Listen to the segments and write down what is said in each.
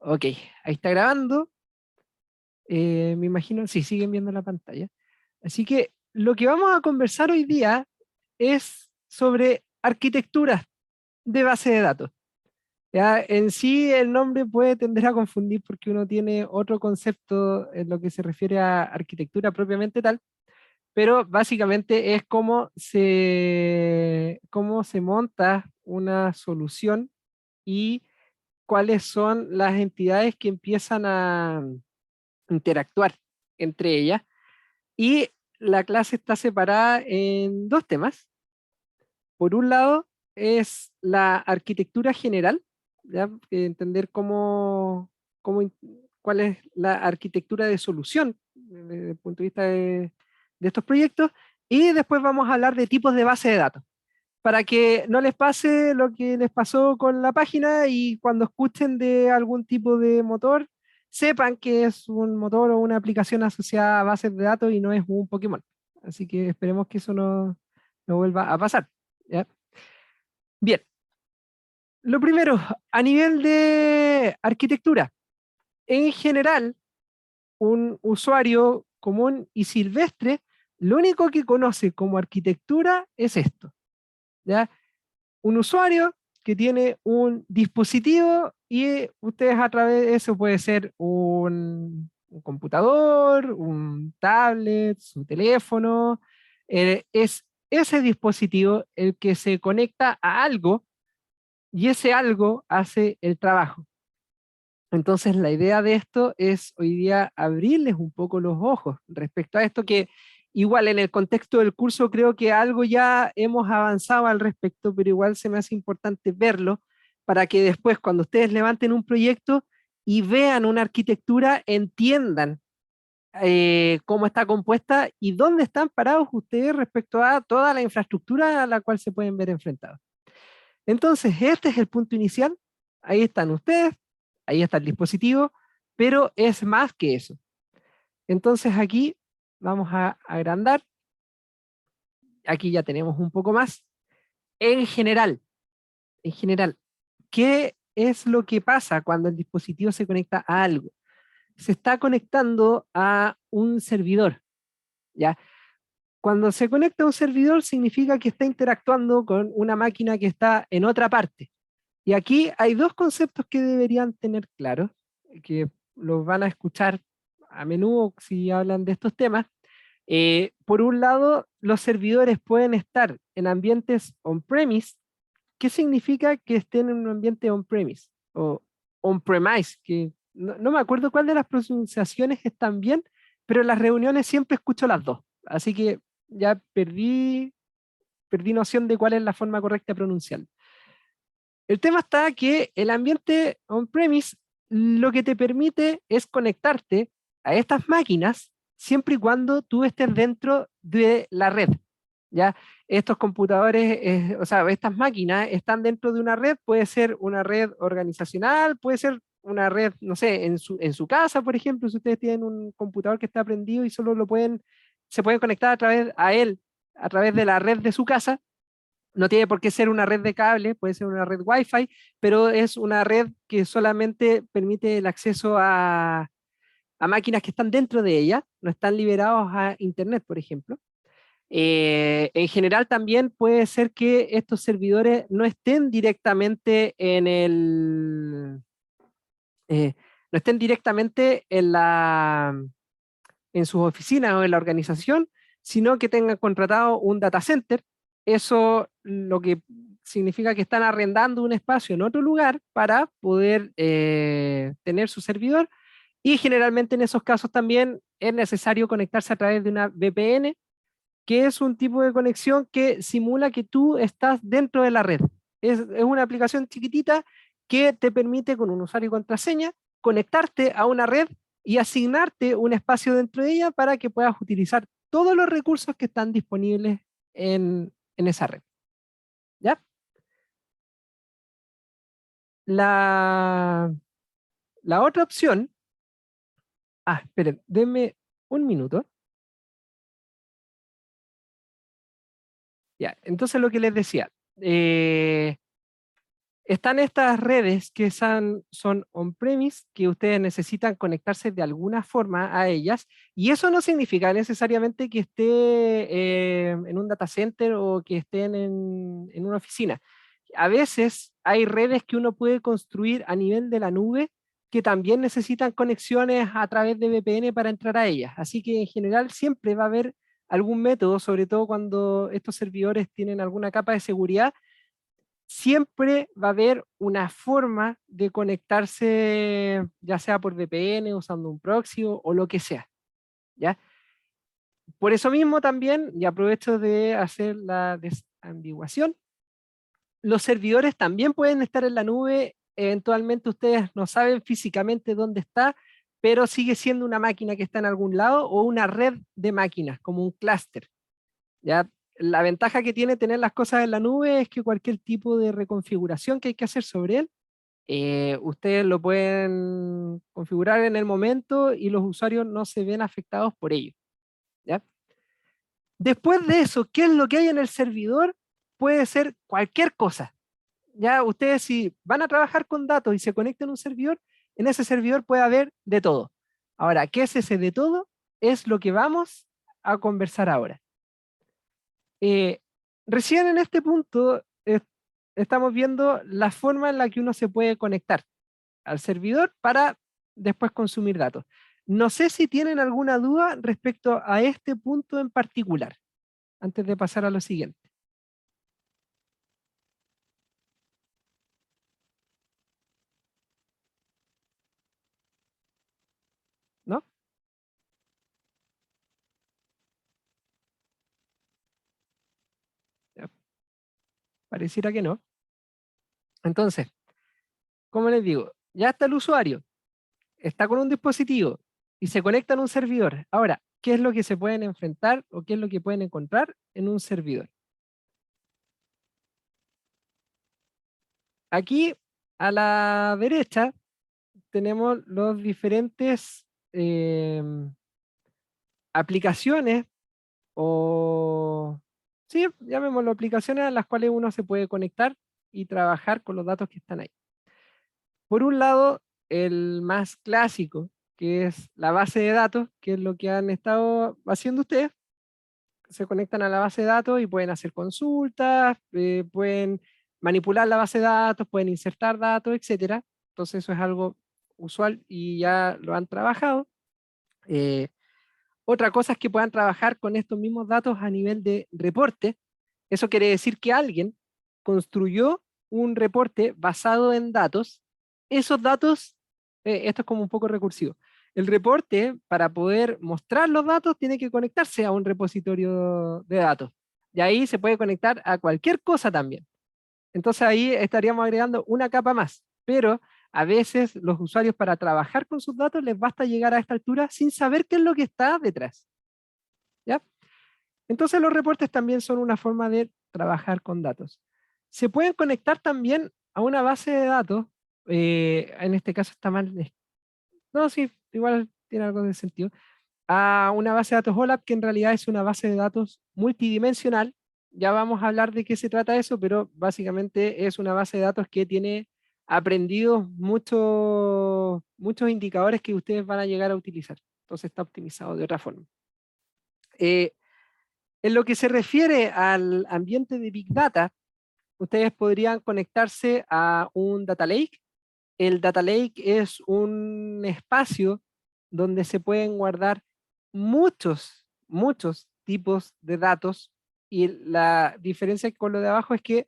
Ok, ahí está grabando. Me imagino, sí, siguen viendo la pantalla. Así que lo que vamos a conversar hoy día es sobre arquitecturas de base de datos. Ya, en sí el nombre puede tender a confundir porque uno tiene otro concepto en lo que se refiere a arquitectura propiamente tal, pero básicamente es cómo se monta una solución y cuáles son las entidades que empiezan a interactuar entre ellas. Y la clase está separada en dos temas. Por un lado es la arquitectura general, ¿ya? Entender cuál es la arquitectura de solución desde el punto de vista de estos proyectos. Y después vamos a hablar de tipos de base de datos, para que no les pase lo que les pasó con la página y cuando escuchen de algún tipo de motor, sepan que es un motor o una aplicación asociada a bases de datos y no es un Pokémon. Así que esperemos que eso no vuelva a pasar. ¿Ya? Bien, lo primero, a nivel de arquitectura, en general, un usuario común y silvestre, lo único que conoce como arquitectura es esto. ¿Ya? Un usuario que tiene un dispositivo y ustedes a través de eso puede ser un computador, un tablet, su teléfono, es ese dispositivo el que se conecta a algo y ese algo hace el trabajo. Entonces la idea de esto es hoy día abrirles un poco los ojos respecto a esto que igual en el contexto del curso creo que algo ya hemos avanzado al respecto, pero igual se me hace importante verlo para que después cuando ustedes levanten un proyecto y vean una arquitectura, entiendan cómo está compuesta y dónde están parados ustedes respecto a toda la infraestructura a la cual se pueden ver enfrentados. Entonces, este es el punto inicial. Ahí están ustedes, ahí está el dispositivo, pero es más que eso. Entonces aquí vamos a agrandar. Aquí ya tenemos un poco más. En general, ¿qué es lo que pasa cuando el dispositivo se conecta a algo? Se está conectando a un servidor, ¿ya? Cuando se conecta a un servidor significa que está interactuando con una máquina que está en otra parte. Y aquí hay dos conceptos que deberían tener claros, que los van a escuchar a menudo si hablan de estos temas. Por un lado, los servidores pueden estar en ambientes on-premise. ¿Qué significa que estén en un ambiente on-premise? O on-premise, que no me acuerdo cuál de las pronunciaciones están bien, pero en las reuniones siempre escucho las dos. Así que ya perdí noción de cuál es la forma correcta de pronunciarlo. El tema está que el ambiente on-premise lo que te permite es conectarte a estas máquinas siempre y cuando tú estés dentro de la red. ¿Ya? Estos computadores, o sea, estas máquinas están dentro de una red, puede ser una red organizacional, puede ser una red, no sé, en su casa, por ejemplo, si ustedes tienen un computador que está prendido y solo se pueden conectar a él, a través de la red de su casa, no tiene por qué ser una red de cable, puede ser una red Wi-Fi, pero es una red que solamente permite el acceso a máquinas que están dentro de ella, no están liberados a Internet, por ejemplo. En general también puede ser que estos servidores no estén directamente no estén directamente en sus oficinas o en la organización, sino que tengan contratado un data center. Eso lo que significa que están arrendando un espacio en otro lugar para poder tener su servidor, y generalmente en esos casos también es necesario conectarse a través de una VPN, que es un tipo de conexión que simula que tú estás dentro de la red. Es una aplicación chiquitita que te permite con un usuario y contraseña conectarte a una red y asignarte un espacio dentro de ella para que puedas utilizar todos los recursos que están disponibles en esa red. ¿Ya? La, la otra opción, esperen, denme un minuto. Ya, entonces lo que les decía, Están estas redes que son on-premise, que ustedes necesitan conectarse de alguna forma a ellas, y eso no significa necesariamente que esté en un data center o que estén en una oficina. A veces hay redes que uno puede construir a nivel de la nube que también necesitan conexiones a través de VPN para entrar a ellas. Así que en general siempre va a haber algún método, sobre todo cuando estos servidores tienen alguna capa de seguridad, siempre va a haber una forma de conectarse, ya sea por VPN, usando un proxy o lo que sea, ¿ya? Por eso mismo también, y aprovecho de hacer la desambiguación, los servidores también pueden estar en la nube, eventualmente ustedes no saben físicamente dónde está, pero sigue siendo una máquina que está en algún lado o una red de máquinas, como un clúster, ¿ya? La ventaja que tiene tener las cosas en la nube es que cualquier tipo de reconfiguración que hay que hacer sobre él, ustedes lo pueden configurar en el momento y los usuarios no se ven afectados por ello, ¿ya? Después de eso, ¿qué es lo que hay en el servidor? Puede ser cualquier cosa. Ya ustedes si van a trabajar con datos y se conectan a un servidor, en ese servidor puede haber de todo. Ahora, ¿qué es ese de todo? Es lo que vamos a conversar ahora. Eh, Recién en este punto estamos viendo la forma en la que uno se puede conectar al servidor para después consumir datos. No sé si tienen alguna duda respecto a este punto en particular, antes de pasar a lo siguiente, ¿no? Ya, pareciera que no. Entonces, como les digo, ya está el usuario, está con un dispositivo y se conecta a un servidor. Ahora, ¿qué es lo que se pueden enfrentar o qué es lo que pueden encontrar en un servidor? Aquí, a la derecha, tenemos los diferentes aplicaciones o, sí, llamémoslo aplicaciones a las cuales uno se puede conectar y trabajar con los datos que están ahí. Por un lado, el más clásico, que es la base de datos, que es lo que han estado haciendo ustedes. Se conectan a la base de datos y pueden hacer consultas, pueden manipular la base de datos, pueden insertar datos, etcétera. Entonces eso es algo usual y ya lo han trabajado. Eh, Otra cosa es que puedan trabajar con estos mismos datos a nivel de reporte. Eso quiere decir que alguien construyó un reporte basado en datos. Esos datos, esto es como un poco recursivo. El reporte, para poder mostrar los datos, tiene que conectarse a un repositorio de datos. Y ahí se puede conectar a cualquier cosa también. Entonces ahí estaríamos agregando una capa más. Pero a veces los usuarios para trabajar con sus datos les basta llegar a esta altura sin saber qué es lo que está detrás. ¿Ya? Entonces los reportes también son una forma de trabajar con datos. Se pueden conectar también a una base de datos, en este caso está mal, no, sí, igual tiene algo de sentido, a una base de datos OLAP que en realidad es una base de datos multidimensional. Ya vamos a hablar de qué se trata eso, pero básicamente es una base de datos que tiene aprendidos muchos indicadores que ustedes van a llegar a utilizar. Entonces está optimizado de otra forma. Eh, en lo que se refiere al ambiente de Big Data, ustedes podrían conectarse a un Data Lake. El Data Lake es un espacio donde se pueden guardar muchos tipos de datos, y la diferencia con lo de abajo es que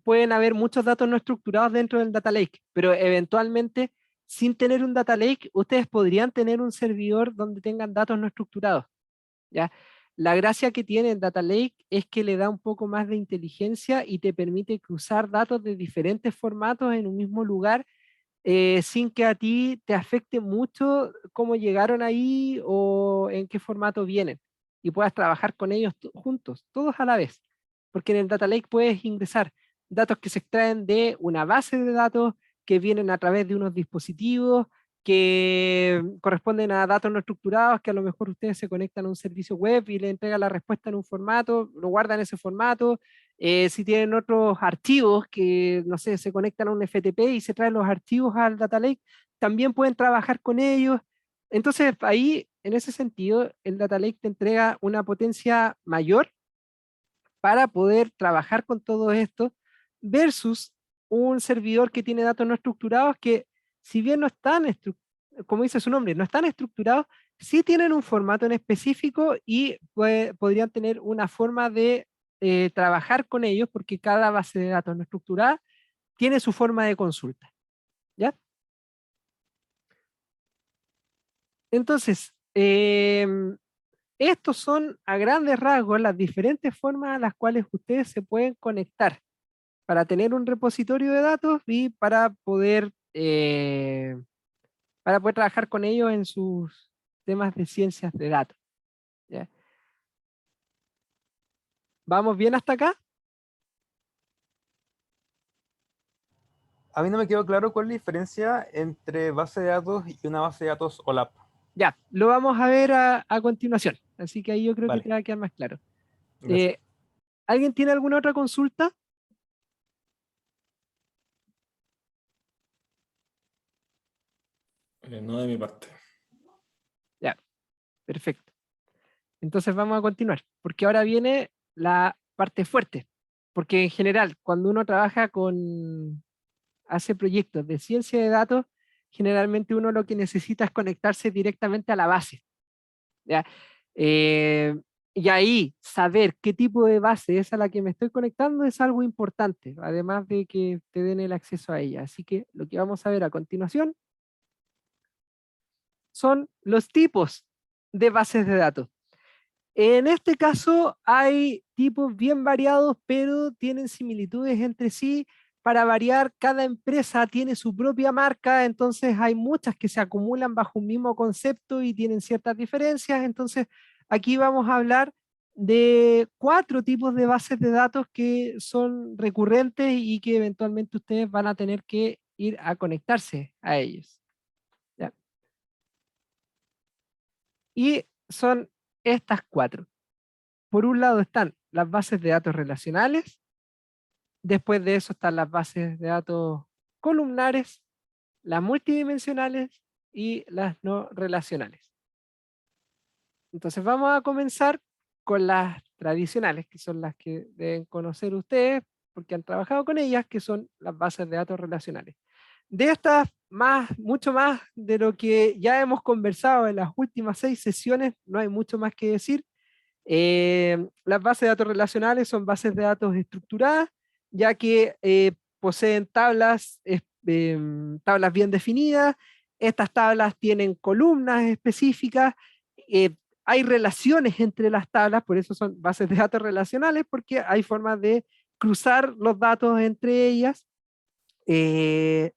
pueden haber muchos datos no estructurados dentro del Data Lake, pero eventualmente sin tener un Data Lake, ustedes podrían tener un servidor donde tengan datos no estructurados. ¿Ya? La gracia que tiene el Data Lake es que le da un poco más de inteligencia y te permite cruzar datos de diferentes formatos en un mismo lugar, sin que a ti te afecte mucho cómo llegaron ahí o en qué formato vienen. Y puedas trabajar con ellos juntos, todos a la vez. Porque en el Data Lake puedes ingresar datos que se extraen de una base de datos, que vienen a través de unos dispositivos, que corresponden a datos no estructurados, que a lo mejor ustedes se conectan a un servicio web y le entregan la respuesta en un formato, lo guardan en ese formato, Si tienen otros archivos que, no sé, se conectan a un FTP y se traen los archivos al Data Lake, también pueden trabajar con ellos. Entonces, ahí, en ese sentido, el Data Lake te entrega una potencia mayor para poder trabajar con todo esto versus un servidor que tiene datos no estructurados que, si bien no están, como dice su nombre, no están estructurados, sí tienen un formato en específico y podrían tener una forma de trabajar con ellos porque cada base de datos no estructurada tiene su forma de consulta. ¿Ya? Entonces, estos son a grandes rasgos las diferentes formas a las cuales ustedes se pueden conectar para tener un repositorio de datos y para poder trabajar con ellos en sus temas de ciencias de datos. ¿Ya? ¿Vamos bien hasta acá? A mí no me quedó claro cuál es la diferencia entre base de datos y una base de datos OLAP. Ya, lo vamos a ver a continuación. Así que ahí yo creo que te Vale, va a quedar más claro. gracias. Eh, ¿Alguien tiene alguna otra consulta? No de mi parte. Ya, perfecto. Entonces vamos a continuar, porque ahora viene la parte fuerte. Porque en general, cuando uno trabaja hace proyectos de ciencia de datos, generalmente uno lo que necesita es conectarse directamente a la base. ¿Ya? Eh, y ahí saber qué tipo de base es a la que me estoy conectando es algo importante, además de que te den el acceso a ella. Así que lo que vamos a ver a continuación son los tipos de bases de datos. En este caso hay tipos bien variados, pero tienen similitudes entre sí. Para variar, cada empresa tiene su propia marca, entonces hay muchas que se acumulan bajo un mismo concepto y tienen ciertas diferencias. Entonces, aquí vamos a hablar de 4 tipos de bases de datos que son recurrentes y que eventualmente ustedes van a tener que ir a conectarse a ellos. ¿Ya? Y son estas 4. Por un lado están las bases de datos relacionales, después de eso están las bases de datos columnares, las multidimensionales y las no relacionales. Entonces vamos a comenzar con las tradicionales, que son las que deben conocer ustedes porque han trabajado con ellas, que son las bases de datos relacionales. De estas, mucho más de lo que ya hemos conversado en las últimas 6 sesiones, no hay mucho más que decir. Las bases de datos relacionales son bases de datos estructuradas, ya que poseen tablas bien definidas. Estas tablas tienen columnas específicas. eh, Hay relaciones entre las tablas, por eso son bases de datos relacionales, porque hay formas de cruzar los datos entre ellas. Eh,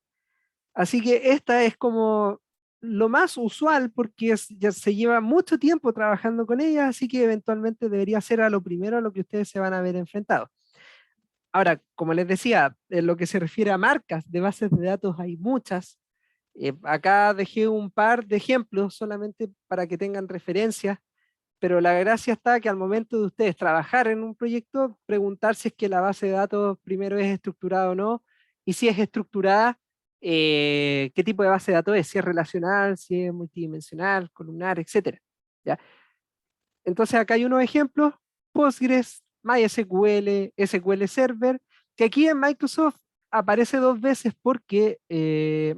Así que esta es como lo más usual porque ya se lleva mucho tiempo trabajando con ella, así que eventualmente debería ser a lo primero a lo que ustedes se van a ver enfrentados. Ahora, como les decía, en lo que se refiere a marcas de bases de datos hay muchas. Acá dejé un par de ejemplos solamente para que tengan referencias, pero la gracia está que al momento de ustedes trabajar en un proyecto, preguntar si es que la base de datos primero es estructurada o no, y si es estructurada, qué tipo de base de datos es, si es relacional, si es multidimensional, columnar, etcétera. ¿Ya? Entonces acá hay unos ejemplos: Postgres, MySQL, SQL Server, que aquí en Microsoft aparece 2 veces porque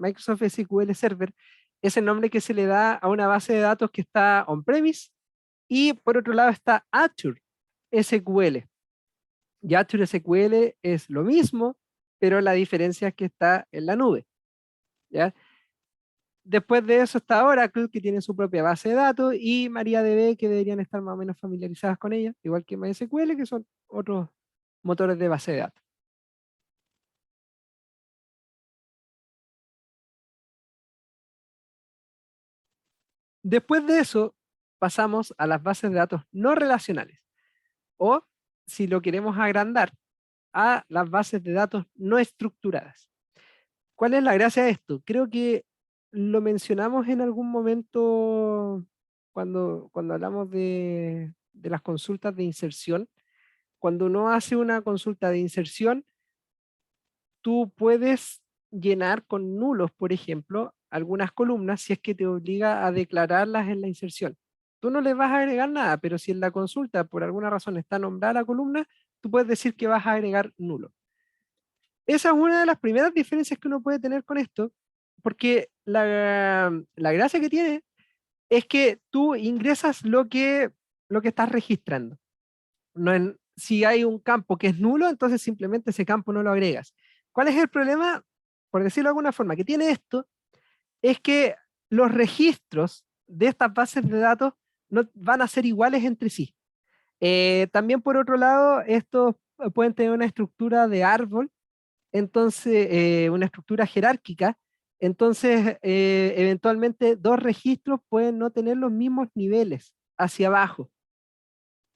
Microsoft SQL Server es el nombre que se le da a una base de datos que está on-premise, y por otro lado está Azure SQL. Y Azure SQL es lo mismo, pero la diferencia es que está en la nube. ¿Ya? Después de eso está Oracle, que tiene su propia base de datos, y MariaDB, que deberían estar más o menos familiarizadas con ella, igual que MySQL, que son otros motores de base de datos. Después de eso, pasamos a las bases de datos no relacionales, o, si lo queremos agrandar, a las bases de datos no estructuradas. ¿Cuál es la gracia de esto? Creo que lo mencionamos en algún momento cuando hablamos de las consultas de inserción, cuando uno hace una consulta de inserción, tú puedes llenar con nulos, por ejemplo, algunas columnas si es que te obliga a declararlas en la inserción. Tú no le vas a agregar nada, pero si en la consulta por alguna razón está nombrada la columna, tú puedes decir que vas a agregar nulo. Esa es una de las primeras diferencias que uno puede tener con esto, porque la gracia que tiene es que tú ingresas lo que estás registrando. No si hay un campo que es nulo, entonces simplemente ese campo no lo agregas. ¿Cuál es el problema? Por decirlo de alguna forma, que tiene esto, es que los registros de estas bases de datos no van a ser iguales entre sí. También por otro lado, estos pueden tener una estructura de árbol, entonces una estructura jerárquica, entonces eventualmente dos registros pueden no tener los mismos niveles hacia abajo.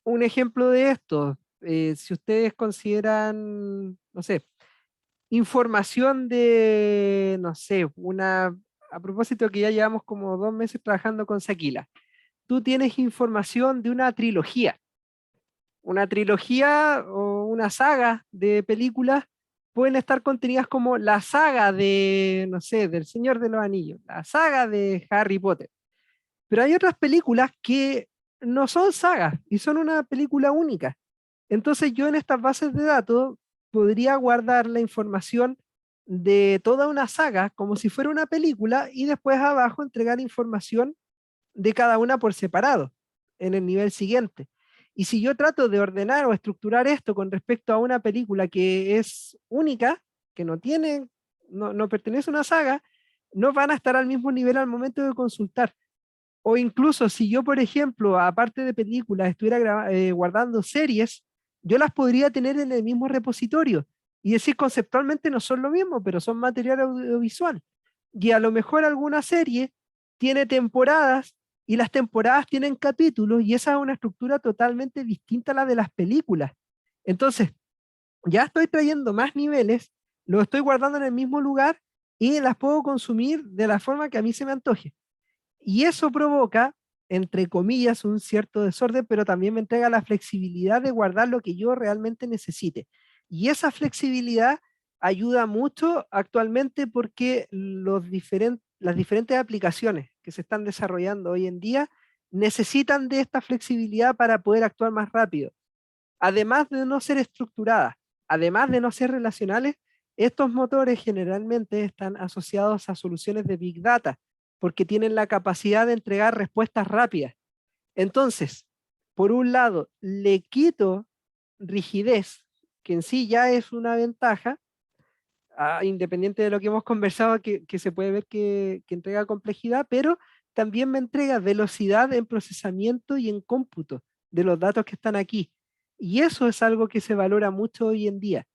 Un ejemplo de esto, si ustedes consideran, no sé, información de, no sé, a propósito que ya llevamos como 2 meses trabajando con Saquila, tú tienes información de una trilogía o una saga de películas pueden estar contenidas como la saga de, no sé, del Señor de los Anillos, la saga de Harry Potter. Pero hay otras películas que no son sagas y son una película única. Entonces yo en estas bases de datos podría guardar la información de toda una saga como si fuera una película y después abajo entregar información de cada una por separado en el nivel siguiente. Y si yo trato de ordenar o estructurar esto con respecto a una película que es única, que no pertenece a una saga, no van a estar al mismo nivel al momento de consultar. O incluso si yo, por ejemplo, aparte de películas, estuviera guardando series, yo las podría tener en el mismo repositorio. Y decir, conceptualmente no son lo mismo, pero son material audiovisual. Y a lo mejor alguna serie tiene temporadas y las temporadas tienen capítulos y esa es una estructura totalmente distinta a la de las películas. Entonces, ya estoy trayendo más niveles, lo estoy guardando en el mismo lugar y las puedo consumir de la forma que a mí se me antoje. Y eso provoca, entre comillas, un cierto desorden, pero también me entrega la flexibilidad de guardar lo que yo realmente necesite. Y esa flexibilidad ayuda mucho actualmente porque las diferentes aplicaciones que se están desarrollando hoy en día necesitan de esta flexibilidad para poder actuar más rápido. Además de no ser estructuradas, además de no ser relacionales, estos motores generalmente están asociados a soluciones de Big Data, porque tienen la capacidad de entregar respuestas rápidas. Entonces, por un lado, le quito rigidez, que en sí ya es una ventaja, independiente de lo que hemos conversado, que se puede ver que entrega complejidad, pero también me entrega velocidad en procesamiento y en cómputo de los datos que están aquí. Y eso es algo que se valora mucho hoy en día.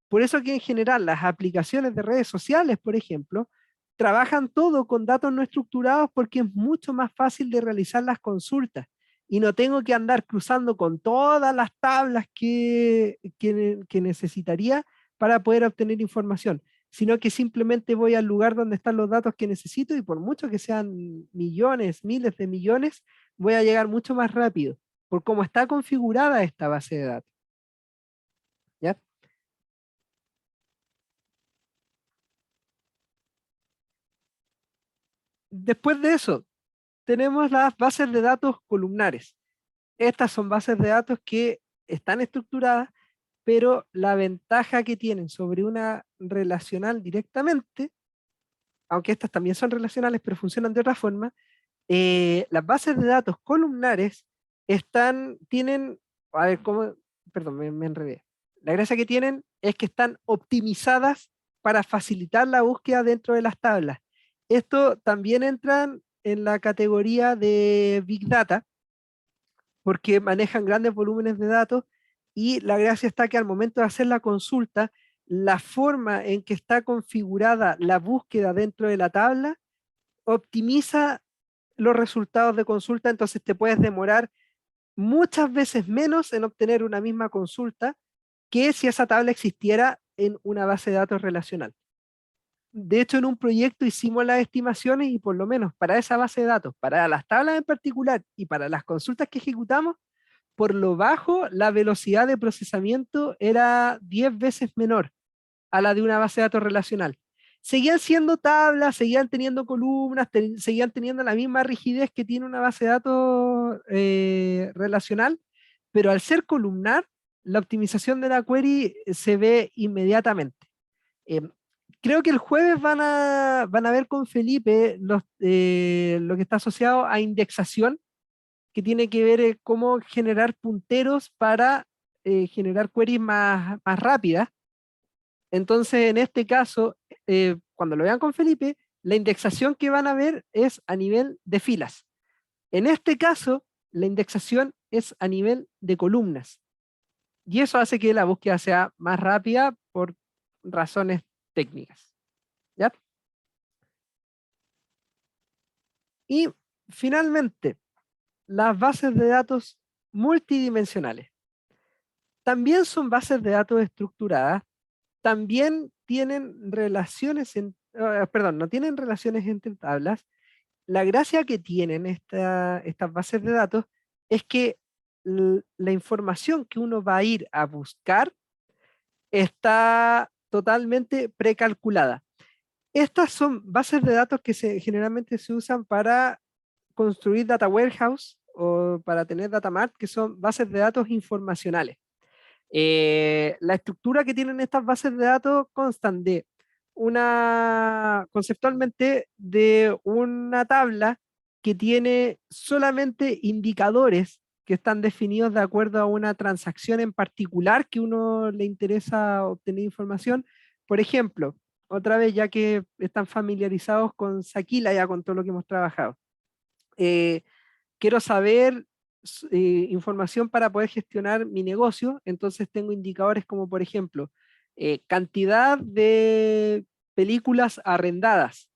Por eso que en general las aplicaciones de redes sociales, por ejemplo, trabajan todo con datos no estructurados porque es mucho más fácil de realizar las consultas y no tengo que andar cruzando con todas las tablas que necesitaría para poder obtener información, sino que simplemente voy al lugar donde están los datos que necesito y por mucho que sean millones, miles de millones, voy a llegar mucho más rápido por cómo está configurada esta base de datos. ¿Ya? Después de eso, tenemos las bases de datos columnares. Estas son bases de datos que están estructuradas, pero la ventaja que tienen sobre una relacional directamente, aunque estas también son relacionales, pero funcionan de otra forma, las bases de datos columnares tienen, a ver, ¿cómo? Perdón, me enredé. La gracia que tienen es que están optimizadas para facilitar la búsqueda dentro de las tablas. Esto también entra en la categoría de Big Data, porque manejan grandes volúmenes de datos y la gracia está que al momento de hacer la consulta, la forma en que está configurada la búsqueda dentro de la tabla optimiza los resultados de consulta, entonces te puedes demorar muchas veces menos en obtener una misma consulta que si esa tabla existiera en una base de datos relacional. De hecho, en un proyecto hicimos las estimaciones y por lo menos para esa base de datos, para las tablas en particular y para las consultas que ejecutamos, por lo bajo, la velocidad de procesamiento era 10 veces menor a la de una base de datos relacional. Seguían siendo tablas, seguían teniendo columnas, seguían teniendo la misma rigidez que tiene una base de datos relacional, pero al ser columnar, la optimización de la query se ve inmediatamente. Eh, Creo que el jueves van a ver con Felipe lo que está asociado a indexación, que tiene que ver cómo generar punteros para generar queries más rápidas. Entonces, en este caso, cuando lo vean con Felipe, la indexación que van a ver es a nivel de filas. En este caso, la indexación es a nivel de columnas. Y eso hace que la búsqueda sea más rápida por razones técnicas. ¿Ya? Y finalmente, las bases de datos multidimensionales. También son bases de datos estructuradas, también tienen relaciones, perdón, no tienen relaciones entre tablas. La gracia que tienen estas bases de datos es que la información que uno va a ir a buscar está totalmente precalculada. Estas son bases de datos que generalmente se usan para construir data warehouse o para tener data mart, que son bases de datos informacionales. La estructura que tienen estas bases de datos constan de conceptualmente de una tabla que tiene solamente indicadores que están definidos de acuerdo a una transacción en particular que uno le interesa obtener información. Por ejemplo, otra vez, ya que están familiarizados con Saquila, ya con todo lo que hemos trabajado. Quiero saber información para poder gestionar mi negocio, entonces tengo indicadores como, por ejemplo, cantidad de películas arrendadas,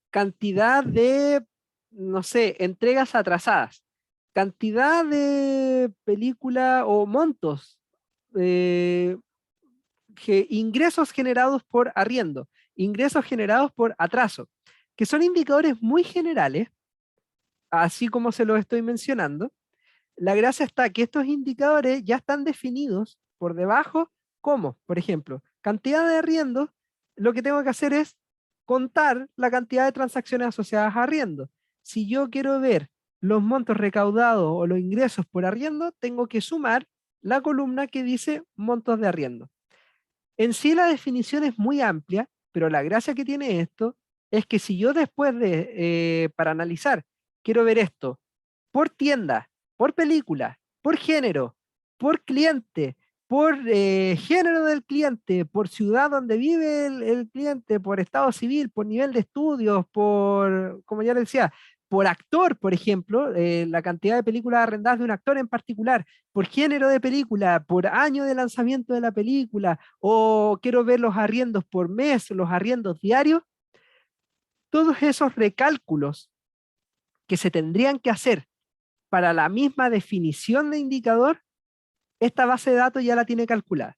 cantidad de, no sé, entregas atrasadas, cantidad de películas o montos, eh, ingresos generados por arriendo, ingresos generados por atraso, que son indicadores muy generales, así como se los estoy mencionando. La gracia está que estos indicadores ya están definidos por debajo, como, por ejemplo, cantidad de arriendos, lo que tengo que hacer es contar la cantidad de transacciones asociadas a arriendo. Si yo quiero ver los montos recaudados o los ingresos por arriendo, tengo que sumar la columna que dice montos de arriendo. En sí la definición es muy amplia, pero la gracia que tiene esto es que si yo después para analizar, quiero ver esto por tienda, por película, por género, por cliente, por género del cliente, por ciudad donde vive el cliente, por estado civil, por nivel de estudios, por, como ya le decía, por actor, por ejemplo, la cantidad de películas arrendadas de un actor en particular, por género de película, por año de lanzamiento de la película, o quiero ver los arriendos por mes, los arriendos diarios, todos esos recálculos que se tendrían que hacer para la misma definición de indicador, esta base de datos ya la tiene calculada.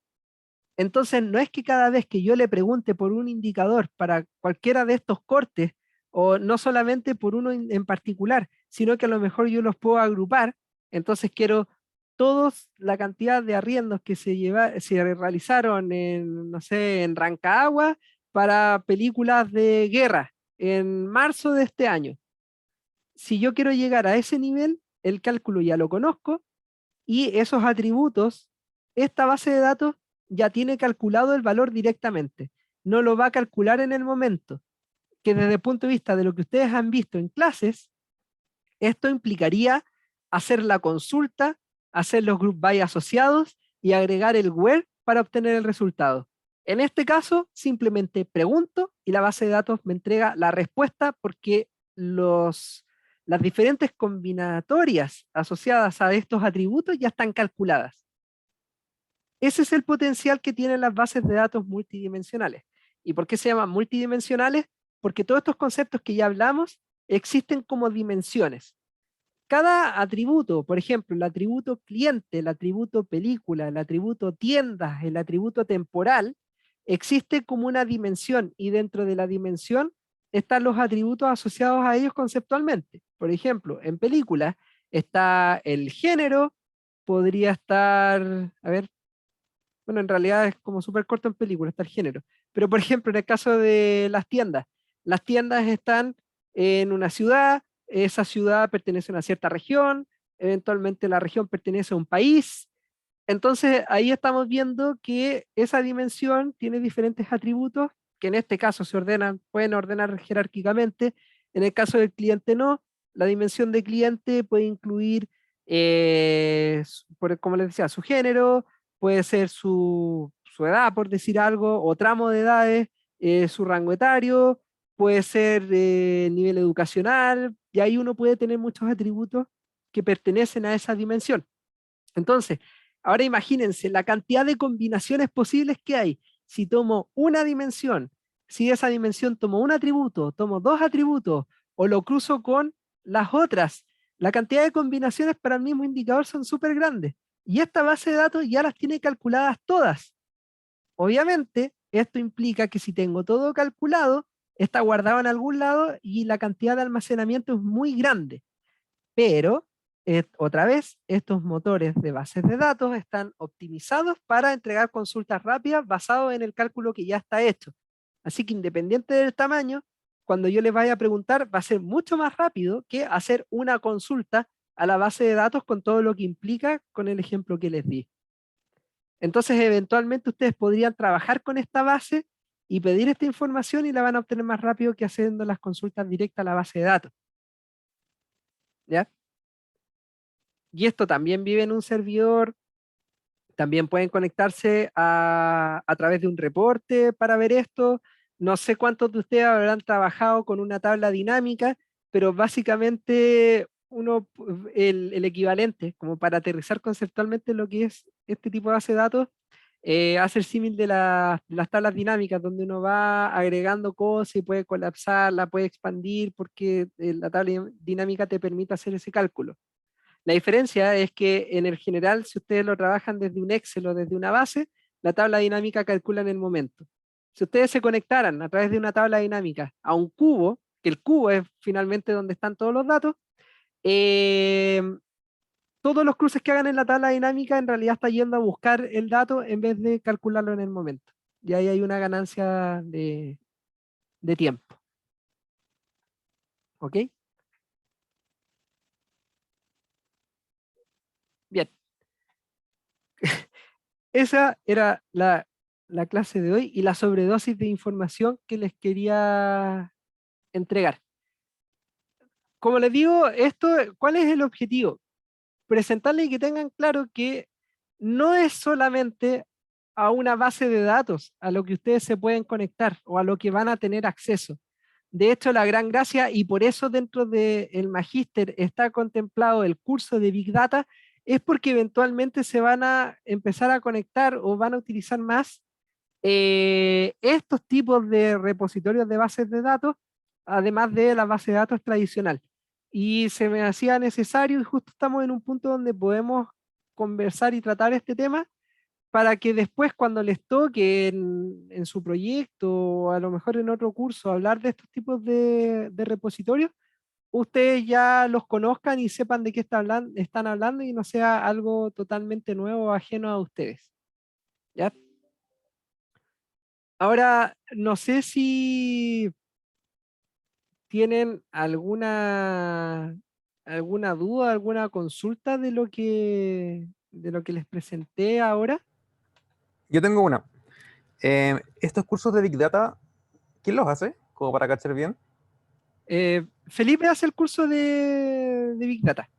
Entonces, no es que cada vez que yo le pregunte por un indicador para cualquiera de estos cortes, o no solamente por uno en particular, sino que a lo mejor yo los puedo agrupar. Entonces quiero todos la cantidad de arriendos que se realizaron en, no sé, en Rancagua para películas de guerra en marzo de este año. Si yo quiero llegar a ese nivel, el cálculo ya lo conozco y esos atributos, esta base de datos ya tiene calculado el valor directamente. No lo va a calcular en el momento, que desde el punto de vista de lo que ustedes han visto en clases, esto implicaría hacer la consulta, hacer los group by asociados y agregar el where para obtener el resultado. En este caso, simplemente pregunto y la base de datos me entrega la respuesta porque las diferentes combinatorias asociadas a estos atributos ya están calculadas. Ese es el potencial que tienen las bases de datos multidimensionales. ¿Y por qué se llaman multidimensionales? Porque todos estos conceptos que ya hablamos existen como dimensiones. Cada atributo, por ejemplo, el atributo cliente, el atributo película, el atributo tiendas, el atributo temporal, existe como una dimensión y dentro de la dimensión están los atributos asociados a ellos conceptualmente. Por ejemplo, en película está el género, podría estar, a ver, bueno, en realidad es como súper corto en película, está el género. Pero por ejemplo, en el caso de las tiendas están en una ciudad, esa ciudad pertenece a una cierta región, eventualmente la región pertenece a un país. Entonces ahí estamos viendo que esa dimensión tiene diferentes atributos que en este caso se ordenan, pueden ordenar jerárquicamente. En el caso del cliente no. La dimensión de cliente puede incluir, como les decía, su género, puede ser su edad, por decir algo, o tramo de edades, su rango etario, puede ser nivel educacional, y ahí uno puede tener muchos atributos que pertenecen a esa dimensión. Entonces, ahora imagínense la cantidad de combinaciones posibles que hay. Si tomo una dimensión, si de esa dimensión tomo un atributo, tomo dos atributos o lo cruzo con las otras, la cantidad de combinaciones para el mismo indicador son súper grandes. Y esta base de datos ya las tiene calculadas todas. Obviamente, esto implica que si tengo todo calculado, está guardado en algún lado y la cantidad de almacenamiento es muy grande. Pero, otra vez, estos motores de bases de datos están optimizados para entregar consultas rápidas basado en el cálculo que ya está hecho. Así que independiente del tamaño, cuando yo les vaya a preguntar, va a ser mucho más rápido que hacer una consulta a la base de datos con todo lo que implica con el ejemplo que les di. Entonces, eventualmente ustedes podrían trabajar con esta base y pedir esta información y la van a obtener más rápido que haciendo las consultas directas a la base de datos. ¿Ya? Y esto también vive en un servidor, también pueden conectarse a través de un reporte para ver esto. No sé cuántos de ustedes habrán trabajado con una tabla dinámica, pero básicamente el equivalente, como para aterrizar conceptualmente lo que es este tipo de base de datos, hace el símil de las tablas dinámicas, donde uno va agregando cosas y puede colapsarla, puede expandir, porque la tabla dinámica te permite hacer ese cálculo. La diferencia es que en el general, si ustedes lo trabajan desde un Excel o desde una base, la tabla dinámica calcula en el momento. Si ustedes se conectaran a través de una tabla dinámica a un cubo, que el cubo es finalmente donde están todos los datos, eh, todos los cruces que hagan en la tabla dinámica en realidad está yendo a buscar el dato en vez de calcularlo en el momento. Y ahí hay una ganancia de tiempo. ¿Ok? Bien. Esa era la clase de hoy y la sobredosis de información que les quería entregar. Como les digo, ¿cuál es el objetivo? Presentarles y que tengan claro que no es solamente a una base de datos a lo que ustedes se pueden conectar o a lo que van a tener acceso. De hecho, la gran gracia, y por eso dentro del magíster está contemplado el curso de Big Data, es porque eventualmente se van a empezar a conectar o van a utilizar más estos tipos de repositorios de bases de datos, además de la base de datos tradicional. Y se me hacía necesario, y justo estamos en un punto donde podemos conversar y tratar este tema, para que después cuando les toque en su proyecto o a lo mejor en otro curso hablar de estos tipos de repositorios, ustedes ya los conozcan y sepan de qué están hablando y no sea algo totalmente nuevo o ajeno a ustedes. ¿Ya? Ahora, no sé si tienen alguna duda, alguna consulta de lo que les presenté ahora. Yo tengo una. Estos cursos de Big Data, ¿quién los hace? Como para cachar bien. Felipe hace el curso de Big Data.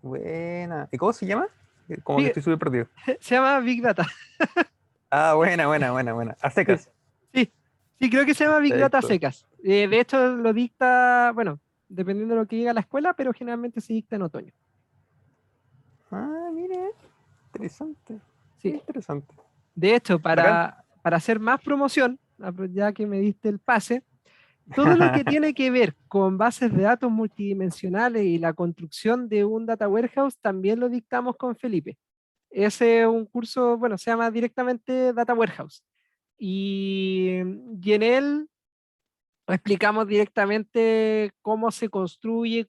Buena. ¿Y cómo se llama? Como que Big- estoy súper perdido. Se llama Big Data. Ah, buena, buena, buena, buena. A Sí, secas. sí, sí, creo que se llama Big Data Perfecto. secas. De hecho, lo dicta, bueno, dependiendo de lo que diga la escuela, pero generalmente se dicta en otoño. Ah, mire, interesante. Muy Sí. interesante. De hecho, Bacán. para hacer más promoción, ya que me diste el pase, todo lo que tiene que ver con bases de datos multidimensionales y la construcción de un data warehouse también lo dictamos con Felipe. Ese es un curso, bueno, se llama directamente Data Warehouse. Y en él explicamos directamente cómo se construye,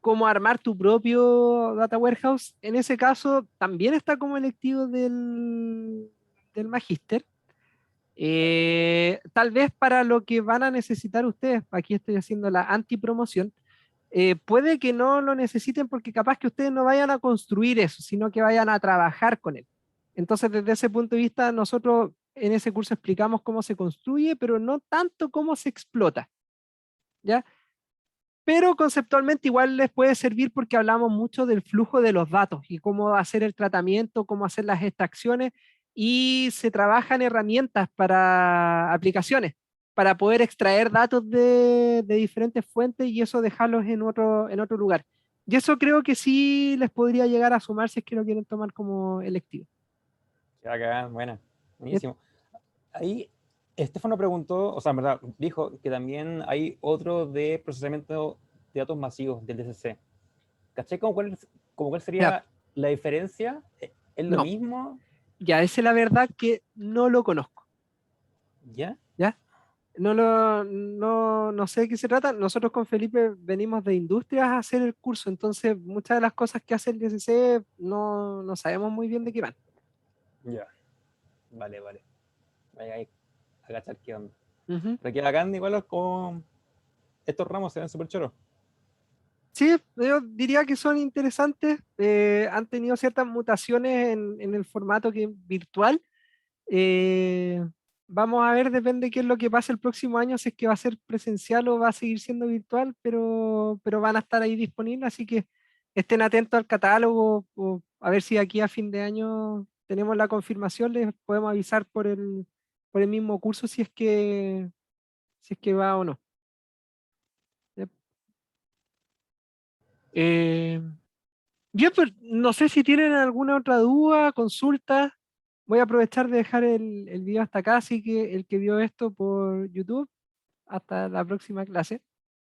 cómo armar tu propio data warehouse, en ese caso también está como electivo del magíster. Tal vez para lo que van a necesitar ustedes, aquí estoy haciendo la antipromoción, puede que no lo necesiten porque capaz que ustedes no vayan a construir eso, sino que vayan a trabajar con él. Entonces, desde ese punto de vista, nosotros en ese curso explicamos cómo se construye, pero no tanto cómo se explota, ¿ya? Pero conceptualmente igual les puede servir porque hablamos mucho del flujo de los datos y cómo hacer el tratamiento, cómo hacer las extracciones y se trabajan herramientas para aplicaciones, para poder extraer datos de diferentes fuentes y eso dejarlos en otro lugar. Y eso creo que sí les podría llegar a sumar si es que lo quieren tomar como electivo. Qué bacán, buena, ¿Sí? buenísimo. Ahí Estefano preguntó, o sea, en verdad, dijo que también hay otro de procesamiento de datos masivos del DCC. ¿Caché como cuál Ya, sería la diferencia? ¿Es lo no, mismo? ya, esa es la verdad que no lo conozco. ¿Ya? ¿Ya? No sé de qué se trata. Nosotros con Felipe venimos de industrias a hacer el curso, entonces muchas de las cosas que hace el DCC no sabemos muy bien de qué van. Ya. Vale, vale. Vaya ahí a cachar qué onda. Ujú. Pero que bacán, igual como estos ramos se ven súper choros. Sí, yo diría que son interesantes, han tenido ciertas mutaciones en el formato que virtual. Eh, Vamos a ver, depende qué es lo que pase el próximo año, si es que va a ser presencial o va a seguir siendo virtual, pero van a estar ahí disponibles, así que estén atentos al catálogo, o a ver si aquí a fin de año tenemos la confirmación, les podemos avisar por el mismo curso si es que va o no. Yep. Eh, Bien, pues no sé si tienen alguna otra duda, consulta. Voy a aprovechar de dejar el video hasta acá, así que el que vio esto por YouTube, hasta la próxima clase.